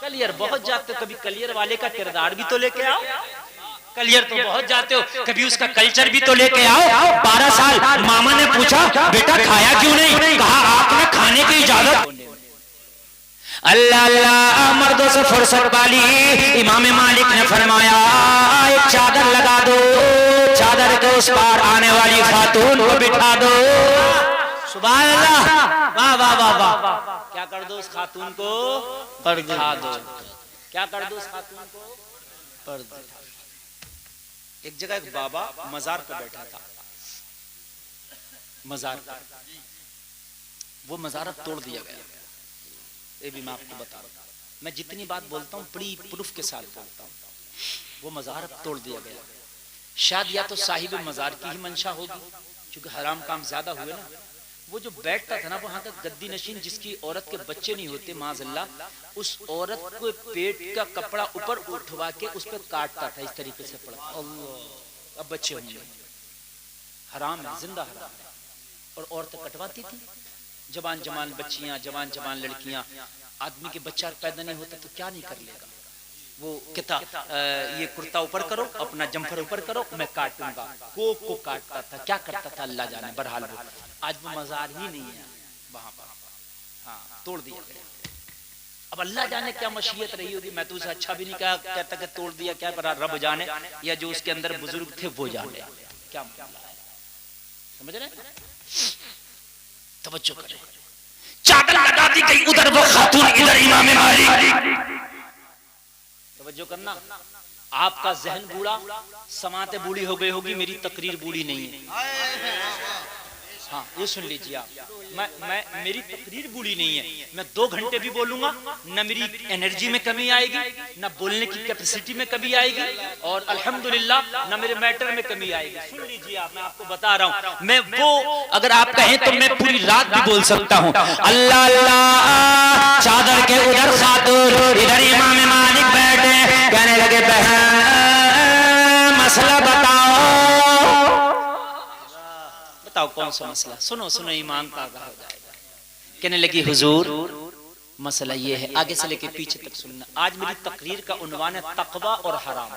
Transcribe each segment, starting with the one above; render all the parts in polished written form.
कलियर बहुत जाते हो, कभी कलियर वाले का किरदार भी तो लेके आओ। कलियर तो बहुत जाते हो, कभी उसका कल्चर भी तो लेके आओ। 12 साल मामा ने पूछा बेटा खाया क्यों नहीं, कहा आपने खाने की इजाजत। अल्लाह अल्लाह, मर्दों से फुर्सत वाली इमाम मालिक ने फरमाया एक चादर लगा दो, चादर के उस पार आने वाली खातून को बिठा दो। सुभान अल्लाह, वाह वाह वाह वाह। क्या कर दो उस खातून को, बिठा दो। क्या कर दो उस खातून को, पर्दे। एक जगह एक बाबा मजार पर बैठा था, मजार पर। वो मजार अब तोड़ दिया गया, ये भी मैं आपको बता रहा हूं। मैं जितनी बात बोलता हूँ बड़ी प्रूफ के साथ बोलता हूँ। वो मजार अब तोड़ दिया गया, शायद या तो साहिब मजार की ही मंशा होगी, क्योंकि हराम काम ज्यादा हुए ना। वो जो बैठता था ना वहां का गद्दी नशीन, जिसकी औरत के बच्चे नहीं होते माज़अल्लाह, उस औरत को पेट का कपड़ा ऊपर उठवा के उस पर काटता था, इस तरीके से पड़ा। अल्लाह, अब बच्चे होंगे, हराम है, जिंदा हराम है। और औरतें कटवाती थी, जवान जवान बच्चियां, जवान जवान लड़कियां। आदमी के बच्चा पैदा नहीं होता तो क्या नहीं कर लेगा वो, कहता ये कुर्ता ऊपर करो, अपना जम्फर ऊपर करो, मैं काटूंगा। को काटता था, क्या करता था अल्लाह जाने। बहरहाल वो आज वो मजार ही नहीं है वहां पर, हाँ तोड़ दिया गया। अब अल्लाह जाने क्या मशीयत रही होगी। मैं तो उसे अच्छा भी नहीं कहता कि तोड़ दिया, क्या पर रब जाने, या जो उसके अंदर बुजुर्ग थे वो जाने क्या मामला है, समझ रहे। तवज्जो करें, चादर लगा दी गई, उधर वो खातून, इधर इमाम मालिक। तवज्जो करना, आपका जहन बूढ़ा, समाते बूढ़ी हो गई होगी, मेरी तकरीर बूढ़ी नहीं है। हाँ ये सुन लीजिए आप, मैं मेरी तकरीर बूढ़ी नहीं है। मैं 2 घंटे भी बोलूंगा, न मेरी एनर्जी में कमी आएगी, न बोलने की कैपेसिटी में कमी आएगी, और अल्हम्दुलिल्लाह न मेरे मैटर में कमी आएगी। सुन लीजिए आप, मैं आपको बता रहा हूँ, मैं वो अगर आप कहें तो मैं पूरी रात भी बोल सकता हूँ। अल्लाह अल्लाह, चादर के उधर खातून, इधर इमाम मालिक बैठे, कहने लगे बहन मसला बताओ। बताओ कौन सा मसला, सुनो सुनो, ईमान ताज़ा हो जाएगा। कहने लगी हुजूर मसला ये है, आगे से लेके पीछे तक सुनना। आज मेरी तकरीर का उन्वान है तकवा और हराम।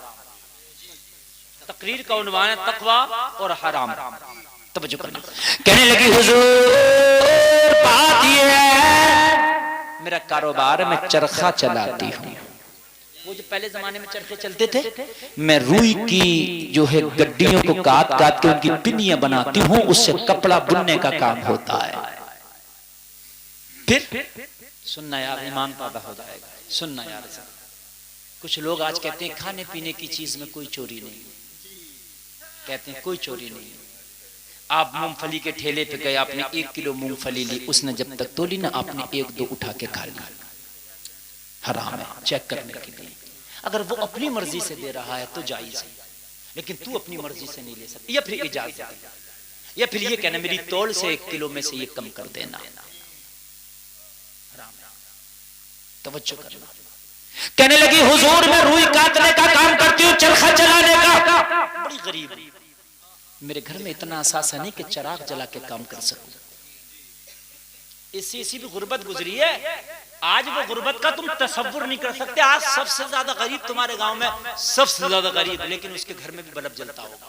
तकरीर का उन्वान है तकवा और हराम, तवज्जो करना। कहने लगी हुजूर बात ये है, मेरा कारोबार मैं चरखा चलाती हूँ। वो जो पहले जमाने में चरखे चलते थे, मैं रुई की जो है गड्डियों को काट काट के उनकी पिनियां बनाती हूँ, उससे कपड़ा बुनने का काम होता है। फिर सुनना यार, ईमान पैदा हो जाएगा, सुनना यार। कुछ लोग आज कहते हैं खाने पीने की चीज में कोई चोरी नहीं, कहते हैं कोई चोरी नहीं। आप मूंगफली के ठेले पे गए, आपने 1 किलो मूंगफली ली, उसने जब तक तोली ना आपने 1-2 उठा के खा ली, हराम है, चेक करने के लिए। अगर वो अपनी मर्जी से दे रहा है तो जायज है, लेकिन तू अपनी मर्जी से नहीं ले सकती, या फिर इजाजत है, या फिर ये कहना मेरी तौल से 1 किलो में से ये कम कर देना, हराम है। तवज्जो करना। कहने लगी हुजूर मैं रुई काटने का काम करती हूँ, चरखा चलाने का। बड़ी गरीब, मेरे घर में इतना असासा नहीं कि चिराग जला के काम कर सकूं। इससे भी गुर्बत गुजरी है। आज वो गुर्बत का तुम तसव्वुर नहीं कर सकते। आज सबसे ज्यादा गरीब तुम्हारे गांव में, सबसे ज्यादा गरीब, लेकिन उसके घर में भी बल्ब जलता होगा।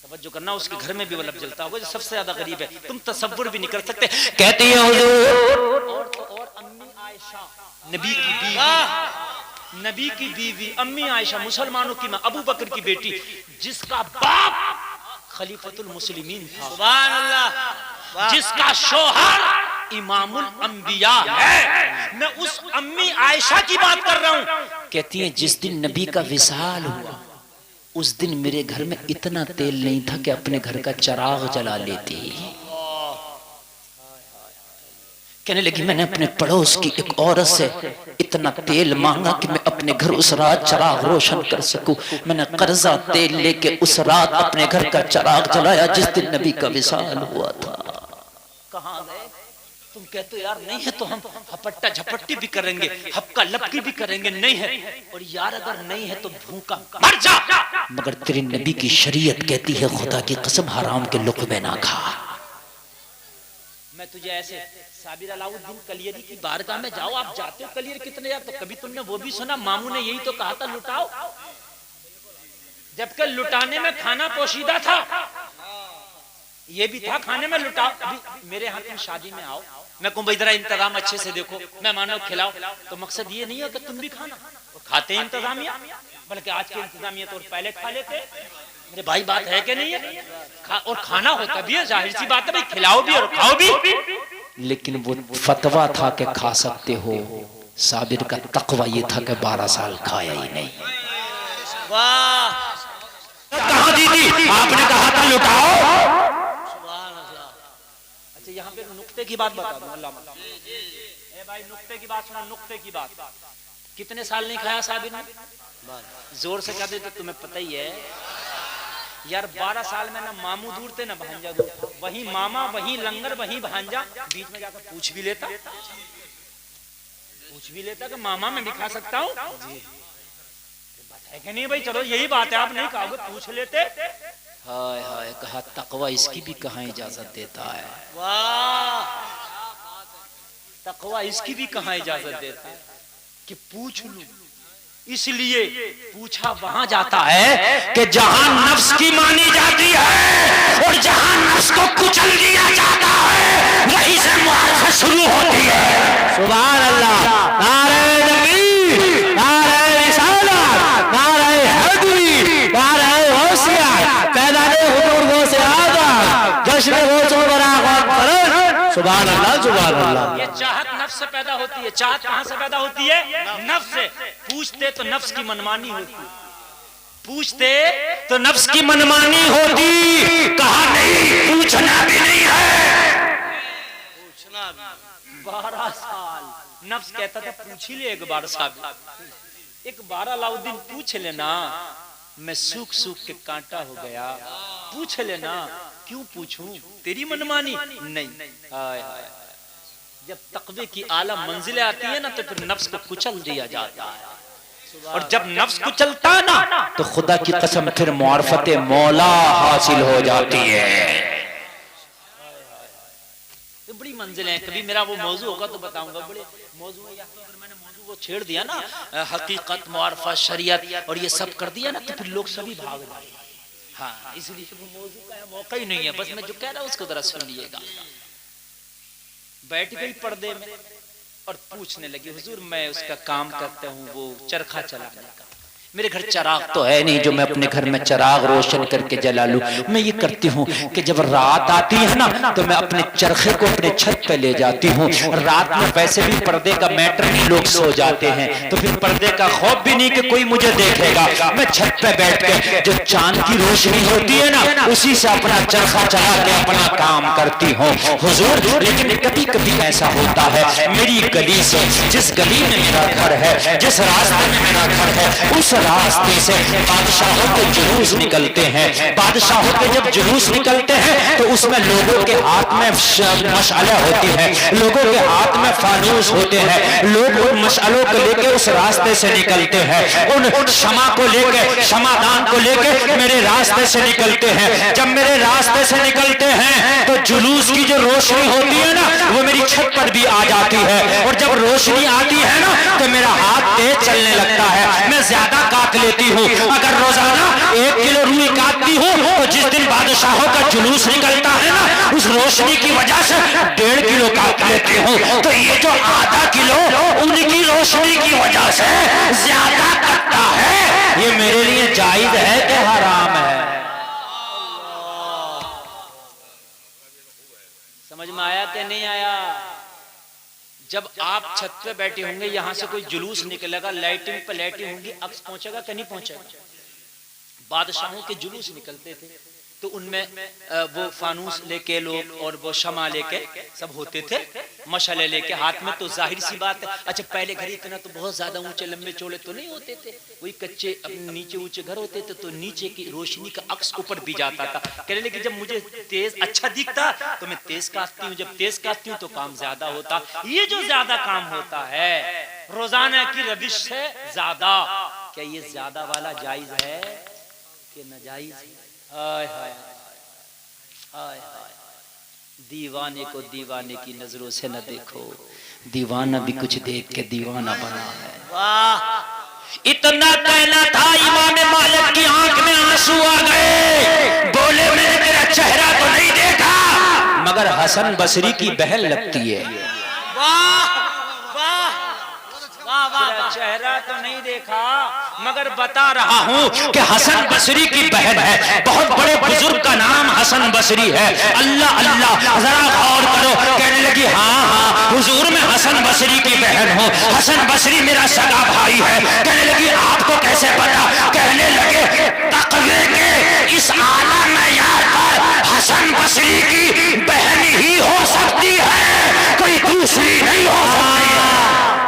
तवज्जो करना, उसके घर में भी बल्ब जलता होगा, जो सबसे ज्यादा गरीब है, तुम तसव्वुर भी नहीं कर सकते। कहती है हुजूर, और अम्मी आयशा नबी की बीवी, नबी की बीवी अम्मी आयशा, मुसलमानों की मां, अबू बकर की बेटी, जिसका बाप खलीफतुल मुस्लिमीन था, सुभान अल्लाह, जिसका शौहर इमामुल अंबिया है। मैं उस अम्मी आयशा की बात कर रहा हूं। कहती है जिस दिन नबी का विसाल हुआ, उस दिन मेरे घर में इतना तेल नहीं था कि अपने घर का चिराग जला लेती। कहने लगी मैंने अपने पड़ोस की एक औरत से इतना तेल मांगा कि मैं अपने घर उस रात चिराग रोशन कर सकूं। मैंने कर्जा तेल लेके उस रात अपने घर का चिराग जलाया जिस दिन नबी का विसाल हुआ था। कहां गए तुम? कहते यार नहीं है तो हम हपट्टा झपट्टी भी करेंगे, हपका लपकी भी करेंगे, नहीं है, और यार अगर नहीं है तो भूखा मर जा। मगर तेरे नबी की शरीयत कहती है खुदा की कसम हराम के लुक़मे ना खा। मैं तुझे ऐसे साबिर अलाउद्दीन कलियरी की बारगाह में जाओ, आप जाते हो कलियर कितने यार, तो कभी तुमने वो भी सुना मामू ने यही तो कहा था लुटाओ, जबकि लुटाने में खाना पोशीदा था, ये भी था खाने में लुटाओ। अभी मेरे यहाँ तुम शादी में आओ, मैं कहूँ भाई जरा इंतजाम अच्छे से देखो, मेहमानों को खिलाओ, तो मकसद ये नहीं है कि तुम भी खाना, और खाते इंतजामिया, बल्कि आज के इंतजामिया तो पहले खा लेते। मेरे भाई बात है कि नहीं है? और खाना होता भी है, जाहिर सी बात है भाई, खिलाओ भी और खाओ भी, लेकिन वो फतवा था कि खा सकते हो। साबिर का तकवा ये था कि 12 साल खाया ही नहीं। वाह, कहा दीदी आपने कहा था लुटाओ। अच्छा यहाँ पे नुक्ते की बात बता दूं, अल्लाह भाई नुक्ते की बात सुना, नुक्ते की बात। कितने साल नहीं खाया साबिर ने? जोर से कहते तो तुम्हें पता ही है यार, 12 साल में ना मामू दूर थे ना भांजा दूर था, वही मामा वही लंगर वही भांजा, बीच में जाकर पूछ भी लेता कि मामा मैं भी खा सकता हूँ, है कि नहीं भाई? चलो यही बात है, आप नहीं खाओगे पूछ लेते। हाय हाय, कहा तकवा इसकी भी कहाँ इजाजत देता है। वाह, तकवा इसकी भी कहाँ इजाजत देता है कि पूछ लूं, इसलिए पूछा वहां जाता है कि जहां नफ्स की मानी जाती है और जहां नफ्स को कुचल दिया जाता है, वहीं से मुआरफत शुरू होती है। सुभान अल्लाह, नारे तकबीर, नारे रिसालत, नारे हैदरी, नारे गौसिया, पैदाने हुजूर गौसे आज़म, जश्न गौसों बरागत फरज। सुभान अल्लाह, सुभान अल्लाह। ये चाहत नफ्स से पैदा होती है। चाहत कहां से पैदा होती है? नफ्स से। पूछते तो नफ्स की मनमानी होती, पूछते तो नफ्स की मनमानी होती, कहा नहीं पूछना भी नहीं है, पूछना भी। 12 साल नफ्स कहता था पूछ ही ले एक बार साहब, एक बार अलाउद्दीन पूछ लेना, मैं सूख सूख के कांटा हो गया, पूछ लेना। क्यों पूछूं, तेरी मनमानी नहीं। हाय हाय, जब तकवे की आला मंजिलें आती है ना, तो फिर नफ्स को कुचल दिया जाता है, और जब नफ्स कुचलता है ना, तो खुदा की कसम फिर मुआरफते मौला हासिल हो जाती है। तो बड़ी मंजिलें हैं, कभी मेरा वो मौजू होगा तो बताऊंगा, बड़े मौजू है। अगर मैंने मौजू को छेड़ दिया ना, हकीकत, मुआरफत, शरीयत और ये सब कर दिया ना, तो फिर लोग सभी भाग जाएंगे। हाँ, इसलिए वो मौजू का मौका ही नहीं है। बस मैं जो कह रहा हूं उसको जरा सुन लिएगा। बैठ गई पर्दे में और पूछने लगी, हुजूर मैं उसका काम करता हूँ, वो चरखा चलाने का। मेरे घर चराग तो है नहीं जो मैं अपने घर में चराग रोशन करके जला लूं। मैं ये करती हूँ कि जब रात आती है ना, तो मैं अपने चरखे को अपने छत पे ले जाती हूँ। रात में वैसे भी पर्दे का मैटर नहीं, लोग सो जाते हैं, तो फिर पर्दे का खौफ भी नहीं कि कोई मुझे देखेगा। मैं छत पे बैठ के जो चांद की रोशनी होती है ना, उसी से अपना चरखा चला के अपना काम करती हूँ हुजूर। लेकिन कभी कभी ऐसा होता है, मेरी गली से, जिस गली में मेरा घर है, जिस रास्ते में मेरा घर है, उस रास्ते से बादशाहों के जुलूस निकलते हैं। बादशाहों के जब जुलूस निकलते हैं तो उसमें लोगों के हाथ में मशाले होती है, लोगों के हाथ में फानूस होते हैं। लोग उन मशालों को लेके उस रास्ते से निकलते हैं, उन क्षमा को लेके, क्षमादान को लेके मेरे रास्ते से निकलते हैं। जब मेरे रास्ते से निकलते हैं तो जुलूस की जो रोशनी होती है ना, वो मेरी छत पर भी आ जाती है, और जब रोशनी आती है ना, तो मेरा हाथ तेज चलने लगता है, मैं ज्यादा काट लेती हूँ। अगर रोजाना 1 किलो रुई काटती हूँ, तो जिस दिन बादशाहों का जुलूस निकलता है ना, उस रोशनी की वजह से 1.5 किलो काट लेती हूँ। तो ये जो आधा किलो उनकी रोशनी की वजह से ज्यादा कटता है, ये मेरे लिए जायज है कि हराम है? समझ में आया कि नहीं आया? जब आप छत पे बैठे होंगे, यहां से कोई जुलूस निकलेगा, लाइटिंग पे लाइटिंग होंगी, अक्स पहुंचेगा कि नहीं पहुंचेगा? बादशाहों के जुलूस निकलते थे, तो उनमें वो फानूस लेके लोग और वो शमा लेके सब होते थे, मशाले लेके हाथ में। तो जाहिर सी बात है, अच्छा पहले घर इतना तो बहुत ज्यादा ऊंचे लंबे चौड़े तो नहीं होते थे, वही कच्चे अपने नीचे ऊंचे घर होते थे, तो नीचे की रोशनी का अक्स ऊपर भी जाता था। कहने लगे जब मुझे तेज अच्छा दिखता तो मैं तेज काटती हूँ, जब तेज काटती हूँ तो काम ज्यादा होता। ये जो ज्यादा काम होता है रोजाना की रविश से ज्यादा, क्या ये ज्यादा वाला जायज है कि नाजायज? हाय हाय हाय हाय, दीवाने को दीवाने की नजरों से न देखो, दीवाना भी कुछ देख के दीवाना बना है। वाह, इतना कहना था इमाम मालिक की आंख में आंसू आ गए। बोले मैंने तेरा चेहरा तो नहीं देखा, मगर हसन बसरी की बहन लगती है। वाह वाह वाह वाह, चेहरा तो नहीं देखा मगर बता रहा हूँ कि हसन बसरी की बहन है। बहुत बड़े बुजुर्ग का नाम हसन बसरी है। अल्लाह अल्लाह, जरा गौर करो। कहने लगी हाँ हाँ हुजूर मैं हसन बसरी की बहन हूँ, हसन बसरी मेरा सगा भाई है। कहने लगी आपको कैसे पता? कहने लगे तक़वे के इस आला मयार पर हसन बसरी की बहन ही हो सकती है, कोई दूसरी नहीं हो सकती।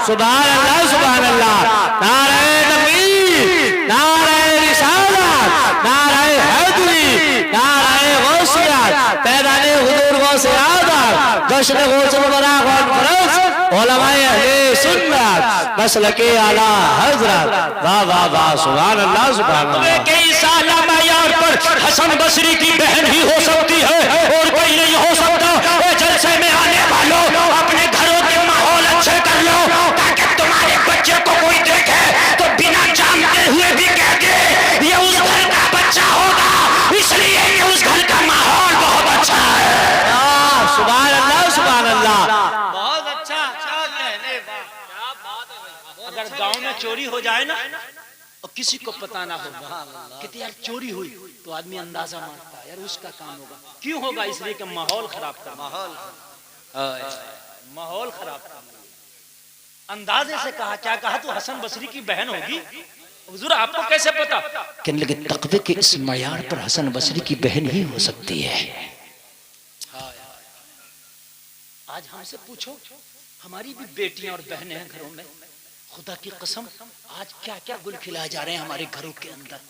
सुभान अल्लाह सुभान अल्लाह, नारे तकबीर, नारे रिसालत, नारे हैदरी, नारे गौसियत, पैदाने हुजूर गौसे आज़म, जश्न गौसुल बरा कॉन्फ्रेंस, उलमाए अहले सुन्नत, मसलके आला हज़रत। वाह वाह वाह, सुभान अल्लाह सुभान अल्लाह। कई साल मयार पर हसन बसरी की बहन ही हो सकती है और कोई नहीं हो सकता। जलसे में आने वालों अपने घरों के माहौल अच्छे कर लो ताकि तुम्हारे बच्चे को कोई देखे तो बिना जानते हुए भी कह दे ये उस घर का बच्चा होगा, इसलिए ये उस घर का माहौल बहुत अच्छा है। सुभान अल्लाह सुभान अल्लाह, बहुत अच्छा अच्छा कहने। क्या बात है। अगर गांव में चोरी हो जाए ना और किसी को पता ना होगा कि यार चोरी हुई तो आदमी अंदाजा मारता है यार उसका काम होगा। क्यों होगा? इसलिए कि माहौल खराब कर, माहौल खराब कर। अंदाजे से कहा, क्या कहा? तो हसन बसरी की बहन होगी। हुजूर आपको कैसे पता? कहने लगे तक़वे के इस मयार पर हसन बसरी की बहन ही हो सकती है। आज हमसे पूछो, हमारी भी बेटियां और बहनें हैं घरों में, खुदा की कसम आज क्या क्या गुल खिलाए जा रहे हैं हमारे घरों के अंदर।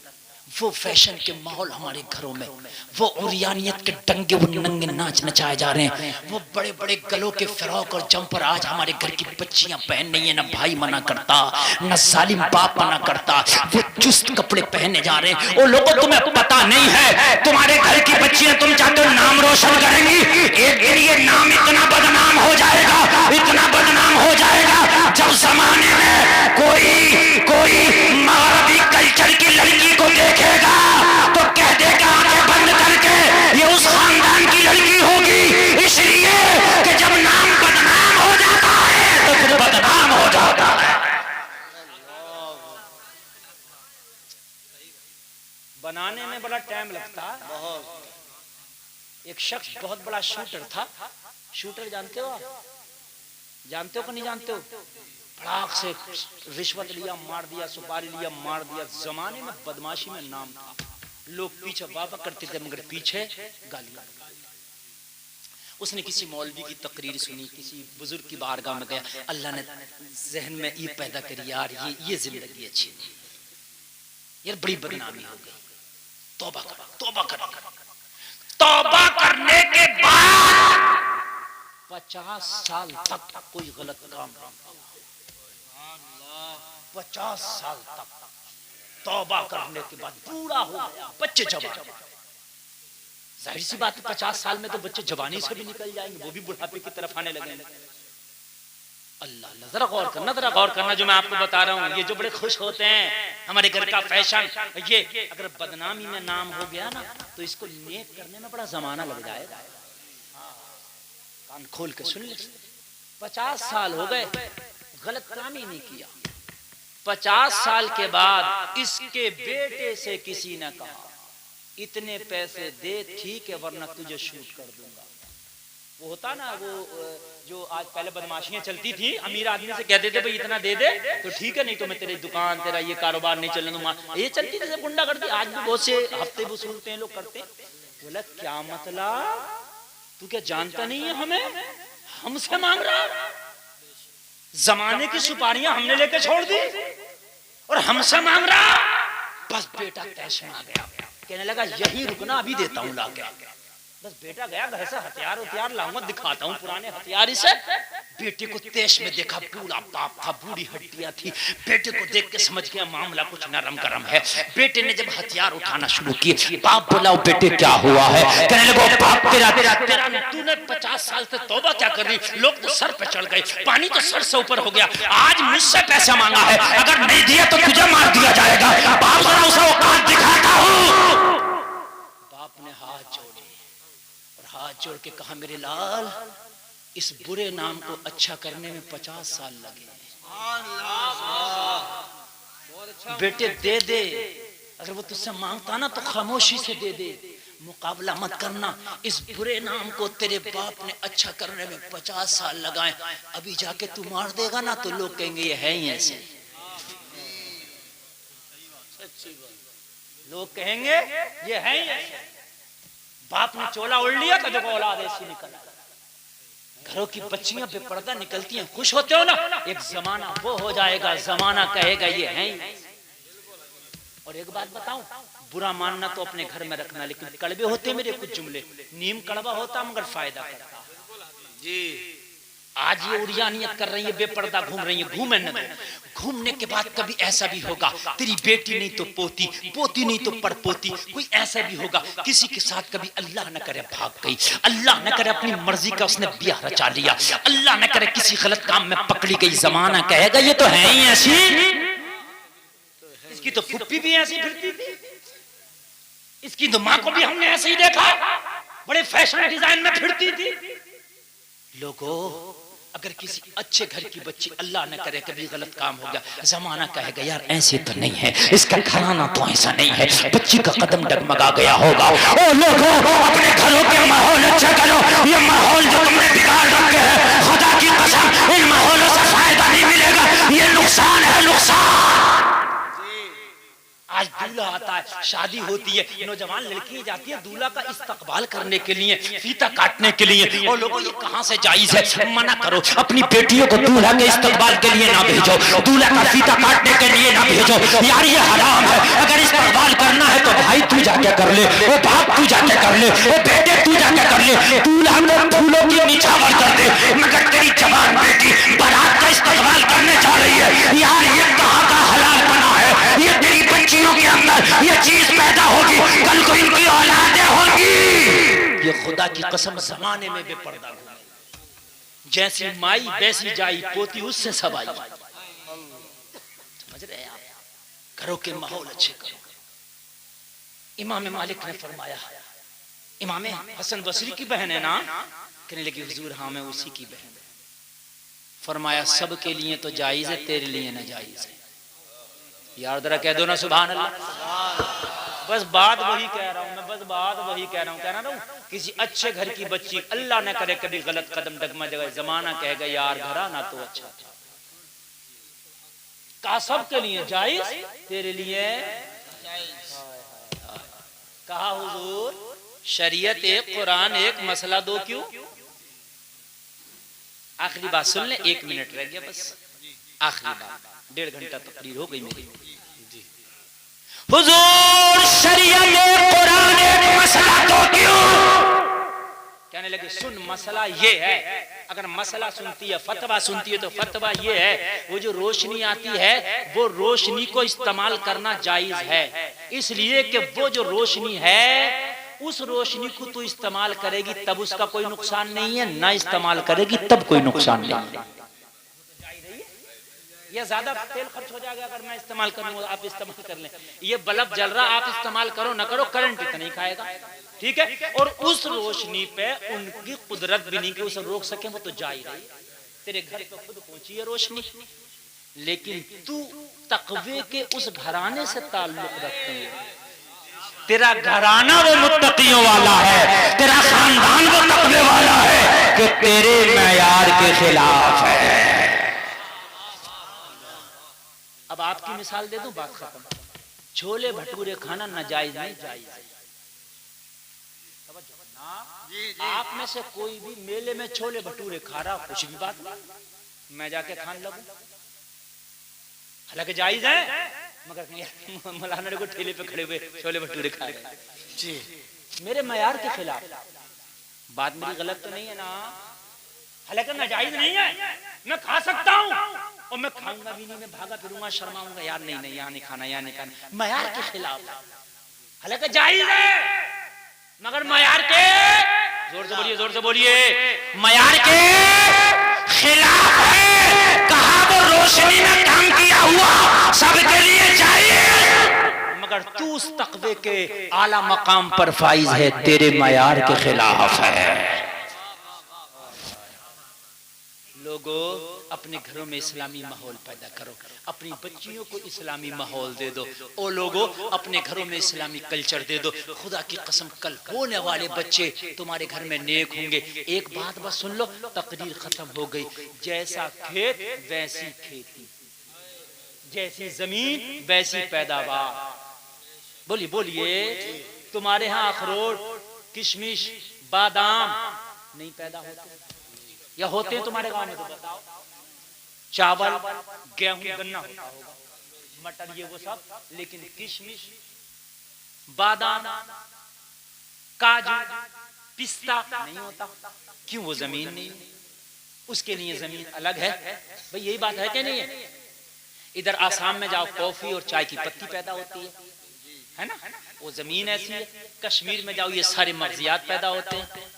वो फैशन के माहौल हमारे घरों में, वो उरियानियत के डंगे वो नंगे नाच नचाए जा रहे हैं, वो बड़े बड़े गलों के फ्रॉक और जंपर आज हमारे घर की बच्चियां पहन नहीं है। ना भाई मना करता, ना जालिम बाप मना करता, वो चुस्त कपड़े पहने जा रहे हैं। वो लोगों तुम्हें पता नहीं है, तुम्हारे घर की बच्चियां तुम चाहते हो नाम रोशन करेंगी, एक दिन ये नाम इतना बदनाम हो जाएगा, इतना बदनाम हो जाएगा, जब जमाने में कोई मगरबी कल्चर की लड़की को देखेगा तो कह देगा आंखें बंद करके ये उस खानदान की लड़की होगी, इसलिए कि जब नाम बदनाम हो जाता है तो फिर बदनाम हो जाता है। बनाने में बड़ा टाइम लगता है। एक शख्स बहुत बड़ा शूटर था। शूटर जानते हो आप? जानते हो कि नहीं जानते हो? फड़ाक से रिश्वत लिया मार दिया, सुपारी लिया मार दिया। जमाने में बदमाशी में नाम था, लोग पीछे वाह करते थे मगर पीछे गालियां। उसने किसी मौलवी की तकरीर सुनी, किसी बुजुर्ग की बारगाह में गया, अल्लाह ने जहन में ये पैदा करी यार ये जिंदगी अच्छी नहीं, यार बड़ी बदनामी हो गई, तौबा कर, तौबा कर। तौबा करने के बाद 50 साल तक कोई गलत काम नहीं, 50 साल तक तौबा करने के बाद पूरा हो गया, बच्चे जवान। जाहिर सी बात है 50 साल में तो बच्चे जवानी से भी निकल जाएंगे, वो भी बुढ़ापे की तरफ आने लगेंगे। अल्लाह अल्लाह, जरा गौर करना, जरा गौर करना जो मैं आपको बता रहा हूँ। ये जो बड़े खुश होते हैं हमारे घर का फैशन, ये अगर बदनामी में नाम हो गया ना तो इसको नेक करने में बड़ा जमाना लग जाएगा। कान खोल के सुन ले, 50 साल हो गए गलत काम ही नहीं किया। 50 साल के बाद इसके बेटे से किसी ने कहा इतने पैसे दे, ठीक है, वरना तुझे शूट कर दूंगा। वो होता ना, वो जो आज पहले बदमाशियां चलती थी, अमीर आदमी से कहते थे भाई इतना दे दे तो ठीक है, नहीं तो मैं तेरी दुकान, तेरा ये कारोबार नहीं चलने दूंगा। ये चलती थी, गुंडा करती। आज भी बहुत से हफ्ते वसूलते हैं लोग, करते। बोला क्या मतलब, तू क्या जानता नहीं है हमें, हमसे मांग रहा? जमाने की सुपारियां हमने लेके छोड़ दी और हमसे मांग रहा। बस बेटा तैश में आ गया, कहने लगा यही रुकना, अभी देता हूँ लाके। बस बेटा गया घर से, हथियार लाऊंगा, दिखाता हूँ पुराने हथियार इसे। बेटे को तेज में देखा, बूढ़ा बाप था, बूढ़ी हड्डियां थी। बेटे को देख के समझ गया मामला कुछ नरम गरम है। बेटे ने जब हथियार उठाना शुरू किए, बाप बोला बेटे क्या हुआ है? कहने लगा बाप तेरा तूने 50 साल से तौबा क्या कर रही? लोग तो सर पे चढ़ गए, पानी तो सर से ऊपर हो गया। आज मुझसे पैसा मांगा है, अगर नहीं दिया तो तुझे मार दिया जाएगा। बाप जरा उसे औकात दिखाता हूं। बाप ने हाथ जोड़े और हाथ जोड़ के कहा मेरे लाल, इस बुरे नाम को अच्छा करने में 50 साल लगे। बेटे दे दे, अगर वो तुझसे मांगता ना तो खामोशी से दे दे, मुकाबला मत करना। इस बुरे नाम को तेरे बाप ने अच्छा करने में 50 साल लगाए, अभी जाके तू मार देगा ना तो लोग कहेंगे ये है ही ऐसे। लोग कहेंगे ये है ही ऐसे। बाप ने चोला उड़ लिया तो देखो औलाद ऐसी निकला। घरों की बच्चियां बेपर्दा निकलती हैं, खुश होते हो ना? एक जमाना वो हो जाएगा, जमाना कहेगा ये है ही। और एक बात बताऊं, बुरा मानना तो अपने घर में रखना, लेकिन कड़वे होते मेरे कुछ जुमले। नीम कड़वा होता मगर फायदा करता जी। आज ये उड़ियानियत कर रही है, बेपर्दा घूम रही है, घूमे न घूमने के बाद कभी ऐसा भी होगा तेरी बेटी नहीं तो पोती, पोती नहीं तो पड़पोती, कोई ऐसा भी होगा किसी के साथ कभी अल्लाह न करे भाग गई, अल्लाह न करे अपनी मर्जी का उसने ब्याह रचा लिया, अल्लाह न करे किसी गलत काम में पकड़ी गई। जमाना कहेगा ये तो है ही ऐसी, इसकी तो फुप्पी भी ऐसी फिरती थी, इसकी तो माँ को भी हमने ऐसे ही देखा, बड़े फैशन डिजाइन में फिरती थी। लोगों, अगर किसी अच्छे घर की बच्ची अल्लाह न करे कभी गलत काम हो गया, जमाना कहेगा यार ऐसे तो नहीं है, इसका घराना तो ऐसा नहीं है, बच्ची का कदम डगमगा गया होगा। ओ लोगों, अपने घरों के माहौल अच्छा करो। ये माहौल जो तुमने बिगाड़ रखे हैं, खुदा की कसम इन माहौलों से फायदा नहीं मिलेगा, ये नुकसान है, नुकसान। आज दूल्हा आता है, शादी होती है, नौजवान लड़की जाती है दूल्हा का इस्तकबाल करने के लिए, फीता काटने के लिए। और लोगों ये कहां से जायज है? मना करो, अपनी बेटियों को दूल्हा के इस्तकबाल के लिए ना भेजो, दूल्हा का फीता काटने के लिए ना भेजो यार, ये हराम है। अगर इस्तकबाल करना है तो भाई तू जाके कर ले, ओ बाप तू जाके कर ले, ओ बेटे तू जाके कर ले, दूल्हा को फूलों की निछावर कर दे, मगर तेरी जवान बेटी बारात का इस्तकबाल करने जा रही है यार, ये कहां का हलाल बना है? ये तेरी बच्चियों के अंदर ये चीज पैदा होगी, कल को इनकी औलादें होंगी। ये खुदा की कसम जमाने में बेपर्दा हुआ, जैसी माई वैसी जाई, पोती उससे सब आई। समझ रहे हैं आप? घरों के माहौल अच्छे करो। इमाम मालिक ने फरमाया, इमाम हसन बसरी की बहन है ना? कहने लगी हुजूर हाँ मैं उसी की बहन। फरमाया सब के लिए तो जायज है, तेरे लिए ना जायज है। यार जरा कह दो ना सुभान अल्लाह। बस बात वही कह रहा हूं मैं, बस बात वही कह रहा हूं, कहना ना किसी अच्छे घर की बच्ची अल्लाह न करे कभी गलत कदम डगमा जगह, जमाना कहेगा यार घराना तो अच्छा था। कहा सब के लिए जायज, तेरे लिए कहा हुजूर शरीयत एक, कुरान एक, मसला दो क्यों? आखिरी बात सुन ले, 1 मिनट रह गया बस, आखिरी बात, 1.5 घंटा तकरीर हो गई मेरी। हुजूर शरीयत एक, कुरान एक, मसला दो क्यों? कहने लगे सुन मसला ये है, अगर मसला सुनती है, फतवा सुनती है तो फतवा ये है, वो जो रोशनी आती है वो रोशनी को इस्तेमाल करना जायज है, इसलिए कि वो जो रोशनी है उस रोशनी को तू इस्तेमाल करेगी तब उसका कोई नुकसान नहीं है, ना इस्तेमाल करेगी तब कोई नुकसान नहीं है। ये ज्यादा तेल खर्च हो जाएगा अगर मैं इस्तेमाल करूँ, आप इस्तेमाल कर लें, ये बल्ब जल रहा आप इस्तेमाल करो ना करो करंट इतना ही खाएगा, ठीक है? और उस रोशनी पे उनकी कुदरत भी नहीं कि उसे रोक सके, वो तो जा ही रही। तेरे घर पे खुद पहुंची है रोशनी, लेकिन तू तकवे के उस घराने से ताल्लुक रखती है, तेरा घराना वो मुत्तकियों वाला है, तेरा खानदान वो तकवे वाला है कि तेरे मेयार के खिलाफ है। अब आपकी मिसाल दे दूं, बात खत्म। छोले भटूरे खाना नाजायज नहीं, जायज है। आप में से कोई भी मेले में छोले भटूरे खा रहा, कुछ भी बात नहीं, मैं जाके खाने लगूं, हालांकि जायज है, मगर मौलाना को ठेले पे खड़े हुए छोले भटूरे खा रहे जी, मेरे मयार के खिलाफ। बात मेरी गलत तो नहीं है ना? हालांकि नाजायज नहीं है, मैं खा सकता हूँ और मैं खाऊंगा भी नहीं, मैं भागा फिरूंगा, शर्माऊंगा, यार नहीं नहीं यहाँ नहीं खाना, यहाँ नहीं खाना, मयार के खिलाफ। हालांकि जायज है मगर मयार के, जोर से बोलिए, जोर से बोलिए, मयार के खिलाफ है। कहा वो रोशनी में काम किया हुआ सबके लिए जायज, मगर तू उस तकवे के आला मकाम पर फाइज है, तेरे मयार के खिलाफ है। लोगों, अपने घरों में इस्लामी माहौल पैदा करो, अपनी बच्चियों को इस्लामी माहौल दे दो। ओ लोगों, अपने घरों में इस्लामी कल्चर दे दो। खुदा की कसम, कल होने वाले बच्चे तुम्हारे घर में नेक होंगे। एक बात बस सुन लो, तकदीर खत्म हो गई। जैसा खेत वैसी खेती, जैसी जमीन वैसी पैदावार। बोलिए बोलिए, तुम्हारे यहाँ अखरोट, किशमिश, बादाम नहीं पैदा होते या होते हैं तुम्हारे गांव में? तो बताओ। चावल, गेहूं, गन्ना होता होगा, मटर, ये वो सब, लेकिन किशमिश, बादाम, काजू, पिस्ता नहीं होता। क्यों? वो जमीन नहीं, उसके लिए जमीन अलग है। भाई यही बात है कि नहीं है? इधर आसाम में जाओ, कॉफी और चाय की पत्ती पैदा होती है ना, वो जमीन ऐसी है। कश्मीर में जाओ, ये सारे मगजियात पैदा होते हैं।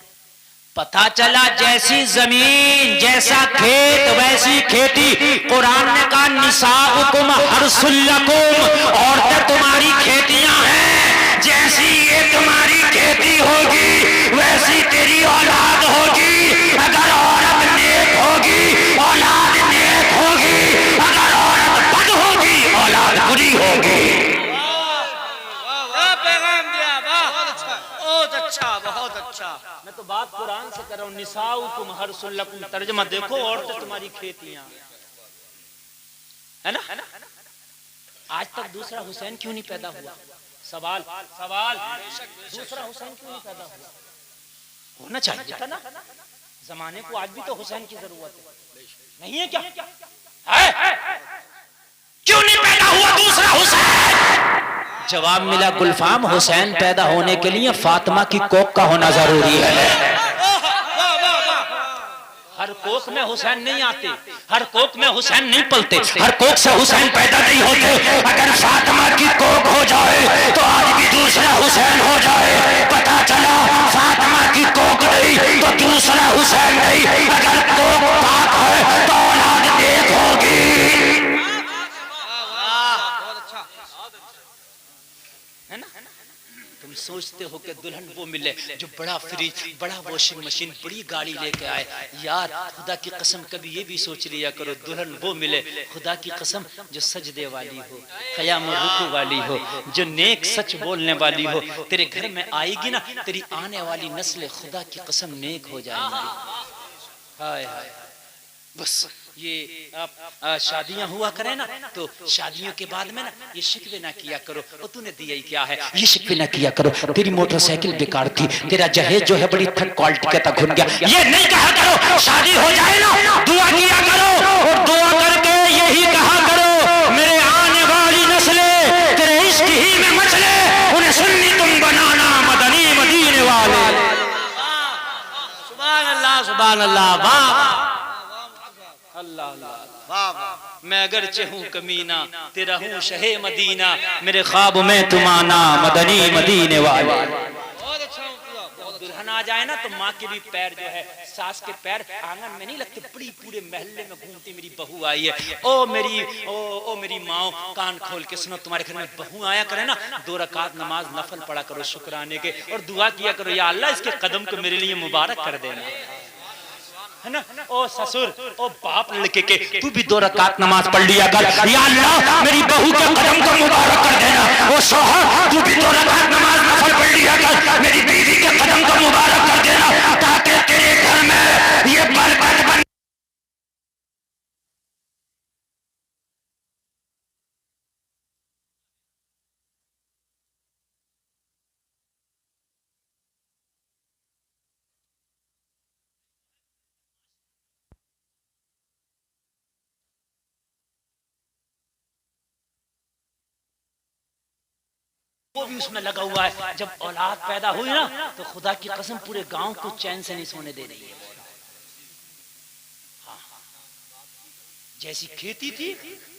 पता चला जैसी जमीन जैसा खेत वैसी खेती। कुरान ने कहा निसाउकुम हर्सुल्लकुम, औरतें तुम्हारी खेतियां हैं। जैसी ये तुम्हारी खेती होगी वैसी तेरी औलाद होगी। अगर औरत नेक होगी औलाद नेक होगी, अगर औरत बद होगी औलाद बुरी होगी। बहुत अच्छा। मैं तो बात कुरान से कर रहा हूँ। निसाउकुम हर्सुल्लकुम, तर्जुमा देखो, औरतें तुम्हारी खेतियां, है ना। आज तक दूसरा हुसैन क्यों नहीं पैदा हुआ? सवाल सवाल, दूसरा हुसैन क्यों नहीं पैदा हुआ? होना चाहिए था ना। जमाने को आज भी तो हुसैन की जरूरत है, नहीं है क्या? है? क्यों नहीं पैदा हुआ दूसरा हुसैन? जवाब मिला, गुलफाम, हुसैन पैदा होने के लिए फातिमा की कोख का होना जरूरी है। हर कोख में हुसैन नहीं आते, हर कोख में हुसैन नहीं पलते, हर कोख से हुसैन पैदा नहीं होते। अगर फातिमा की कोख हो जाए तो आज भी दूसरा हुसैन हो जाए। पता चला फातिमा की कोख नहीं तो दूसरा हुसैन नहीं। अगर कोख पाक है तो औलाद नेक होगी। है ना? तुम सोचते हो कि दुल्हन वो मिले जो बड़ा फ्रिज, बड़ा वॉशिंग मशीन, बड़ी गाड़ी लेके आए। यार खुदा की कसम कभी ये भी सोच लिया करो, दुल्हन वो मिले खुदा की कसम जो सजदे वाली हो, क़याम रुकू वाली हो, जो नेक सच बोलने वाली हो। तेरे घर में आएगी ना, तेरी आने वाली नस्ल खुदा की कसम नेक हो जाएंगी। हाय हाय, बस ये आप शादियां हुआ करें ना, तो शादियों के बाद में ना ये शिकवे ना किया करो, और तूने दिया ही क्या है, ये शिकवे ना किया करो, तेरी मोटरसाइकिल बेकार थी, तेरा जहेज जो है बड़ी थर्ड क्वालिटी का था, घुन गया। ये नहीं कहा करो। शादी हो जाए ना, दुआ किया करो, और दुआ करके यही कहा करो, मेरे आने वाली नस्लें तेरे इश्क ही में मचले, उन्हें सुन्नी तुम बनाना, मदनी मदीने वाले। सुभान अल्लाह, सुभान अल्लाह, वाह अल्लाह अल्लाह। मैं अगरचे हूँ कमीना, तेरा हूँ शहे मदीना, मेरे ख्वाब में तुम आना, मदनी मदीने वाले। दुल्हन आ जाए ना तो माँ के भी पैर जो है, सास के पैर आंगन में नहीं लगते, बड़ी पूरे महल्ले में घूमती, मेरी बहू आई है। ओ मेरी माँ, कान खोल के सुनो, तुम्हारे घर में बहू आया करे ना, 2 रकात नमाज नफल पढ़ा करो शुक्राने के, और दुआ किया करो, या अल्लाह इसके कदम को मेरे लिए मुबारक कर देना, है ना। ओ ससुर, ओ बाप लड़के के, तू भी 2 रकात नमाज पढ़ लिया कर, या अल्लाह मेरी बहू के कदम को मुबारक कर देना। ओ शौहर, तू भी 2 रकात नमाज नफल पढ़ लिया कर, मेरी बीवी के कदम को मुबारक कर देना, ताकि तेरे घर में ये बरकत बन। वो भी उसमें लगा हुआ है। जब औलाद पैदा हुई ना, तो खुदा की कसम पूरे गांव को चैन से नहीं सोने दे रही है। जैसी खेती थी,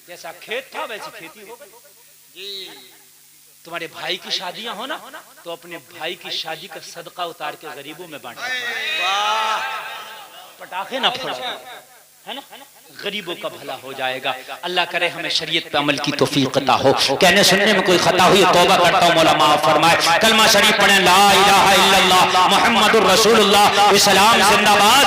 जैसा खेत था वैसी खेती हो गई जी। तुम्हारे भाई की शादियां हो ना, तो अपने भाई की शादी का सदका उतार के गरीबों में बांटो। पटाखे ना फोड़ो, है ना, गरीबों का भला हो जाएगा। अल्लाह करे हमें शरीयत पे अमल की तौफीक अता हो। कहने सुनने में कोई खता हुई तौबा करता हूं, मौला माफ फरमाए। कलमा शरीफ पढ़ें, ला इलाहा इल्लल्लाह मुहम्मदुर रसूलुल्लाह, इस्लाम जिंदाबाद।